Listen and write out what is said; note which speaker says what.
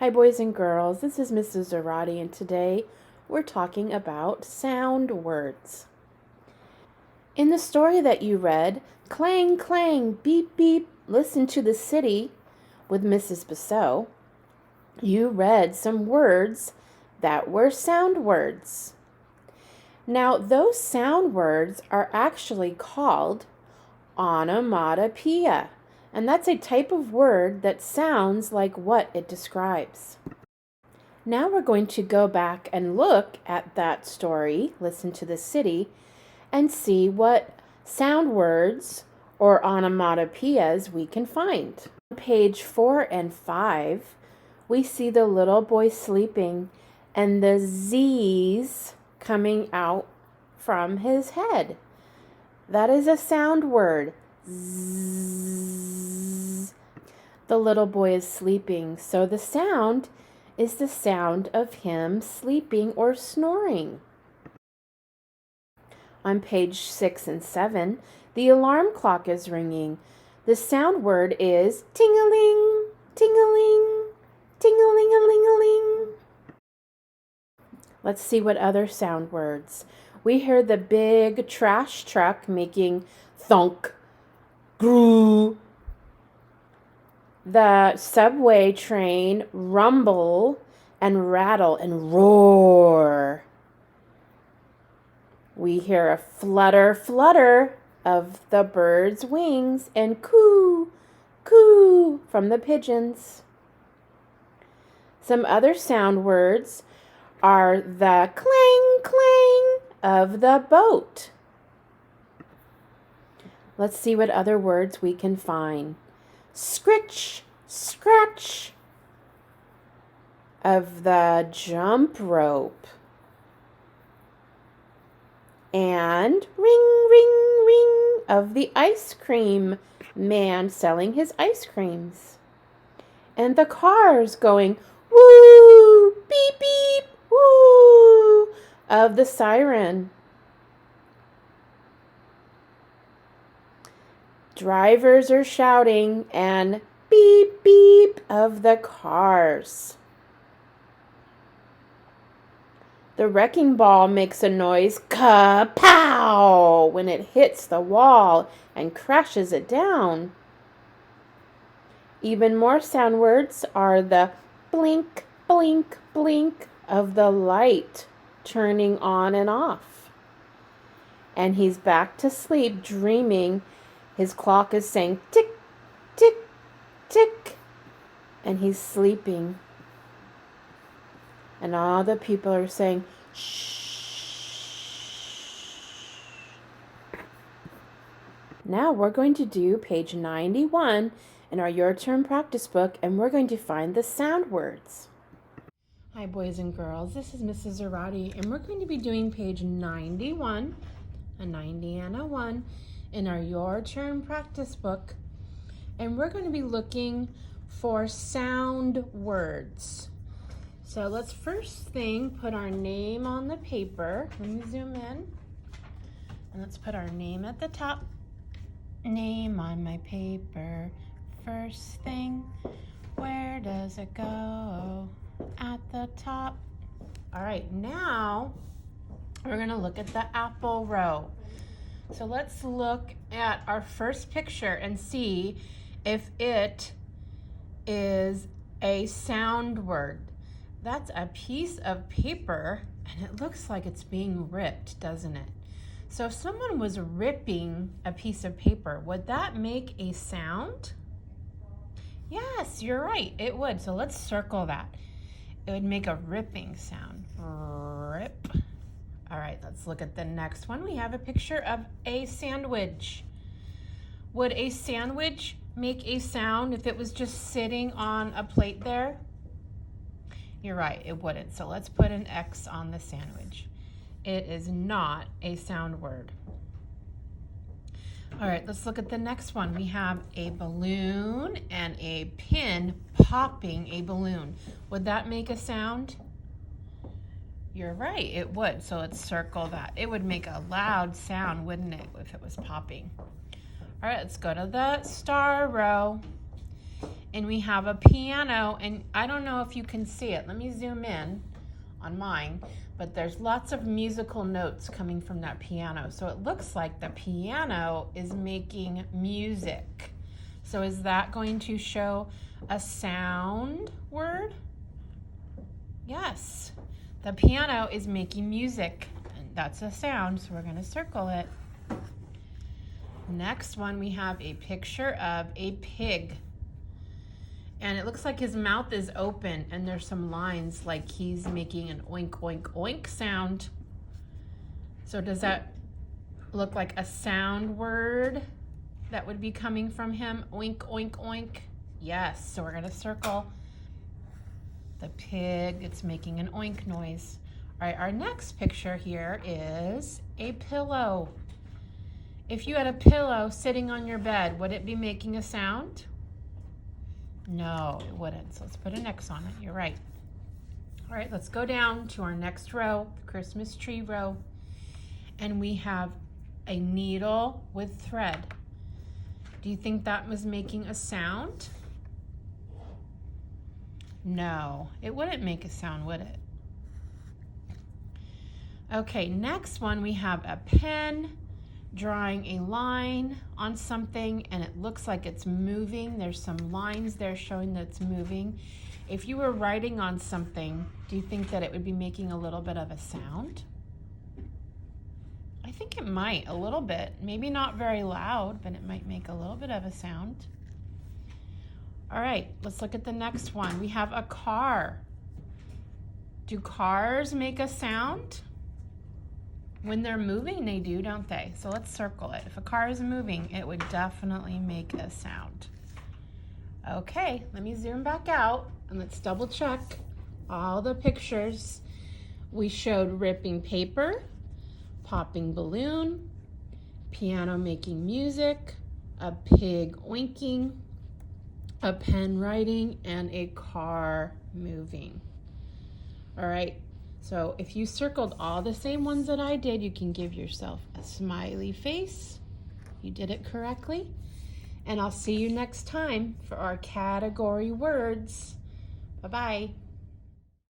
Speaker 1: Hi boys and girls, this is Mrs. Zarate, and today we're talking about sound words. In the story that you read, Clang, Clang, Beep, Beep, Listen to the City with Mrs. Bissell, you read some words that were sound words. Now, those sound words are actually called onomatopoeia, and that's a type of word that sounds like what it describes. Now we're going to go back and look at that story, Listen to the City, and see what sound words or onomatopoeias we can find. On page 4 and 5, we see the little boy sleeping and the Z's coming out from his head. That is a sound word. Zzz. The little boy is sleeping, so the sound is the sound of him sleeping or snoring. On page 6 and 7, the alarm clock is ringing. The sound word is ting-a-ling, ting-a-ling, ting-a-ling-a-ling-a-ling. Let's see what other sound words. We hear the big trash truck making thunk, groo. The subway train rumble and rattle and roar. We hear a flutter, flutter of the bird's wings and coo, coo from the pigeons. Some other sound words are the clang, clang of the boat. Let's see what other words we can find. Scritch, scratch of the jump rope. And ring, ring, ring of the ice cream man selling his ice creams. And the cars going woo, beep, beep, woo of the siren. Drivers are shouting and beep, beep of the cars. The wrecking ball makes a noise, ka-pow, when it hits the wall and crashes it down. Even more sound words are the blink, blink, blink of the light turning on and off. And he's back to sleep, dreaming. His clock is saying tick, tick, tick, and he's sleeping. And all the people are saying, shh. Now we're going to do page 91 in our Your Turn practice book, and we're going to find the sound words. Hi, boys and girls. This is Mrs. Zarate, and we're going to be doing page 91, a 90 and a 1, in our Your Turn practice book. And we're going to be looking for sound words. So let's first thing put our name on the paper. Let me zoom in. And let's put our name at the top. Name on my paper. First thing, where does it go? At the top. All right, now we're going to look at the apple row. So let's look at our first picture and see if it is a sound word. That's a piece of paper, and it looks like it's being ripped, doesn't it? So if someone was ripping a piece of paper, would that make a sound? Yes, you're right, it would. So let's circle that. It would make a ripping sound. Rip. All right, let's look at the next one. We have a picture of a sandwich. Would a sandwich make a sound if it was just sitting on a plate there? You're right, it wouldn't. So let's put an X on the sandwich. It is not a sound word. All right, let's look at the next one. We have a balloon and a pin popping a balloon. Would that make a sound? You're right, it would. So let's circle that. It would make a loud sound, wouldn't it, if it was popping? All right, let's go to the star row. And we have a piano, and I don't know if you can see it. Let me zoom in on mine, but there's lots of musical notes coming from that piano. So it looks like the piano is making music. So is that going to show a sound word? Yes, the piano is making music, and that's a sound, so we're going to circle it. Next one, we have a picture of a pig. And it looks like his mouth is open, and there's some lines like he's making an oink, oink, oink sound. So does that look like a sound word that would be coming from him? Oink, oink, oink. Yes, so we're going to circle the pig. It's making an oink noise. All right, our next picture here is a pillow. If you had a pillow sitting on your bed, would it be making a sound? No, it wouldn't. So let's put an X on it. You're right. All right, let's go down to our next row, the Christmas tree row. And we have a needle with thread. Do you think that was making a sound? No, it wouldn't make a sound, would it? Okay, next one we have a pen drawing a line on something, and it looks like it's moving. There's some lines there showing that it's moving. If you were writing on something, do you think that it would be making a little bit of a sound? I think it might, a little bit. Maybe not very loud, but it might make a little bit of a sound. All right, let's look at the next one. We have a car. Do cars make a sound? When they're moving, they do, don't they? So let's circle it. If a car is moving, it would definitely make a sound. Okay, let me zoom back out and let's double check all the pictures. We showed ripping paper, popping balloon, piano making music, a pig oinking, a pen writing, and a car moving. All right. So if you circled all the same ones that I did, you can give yourself a smiley face. You did it correctly. And I'll see you next time for our category words. Bye-bye.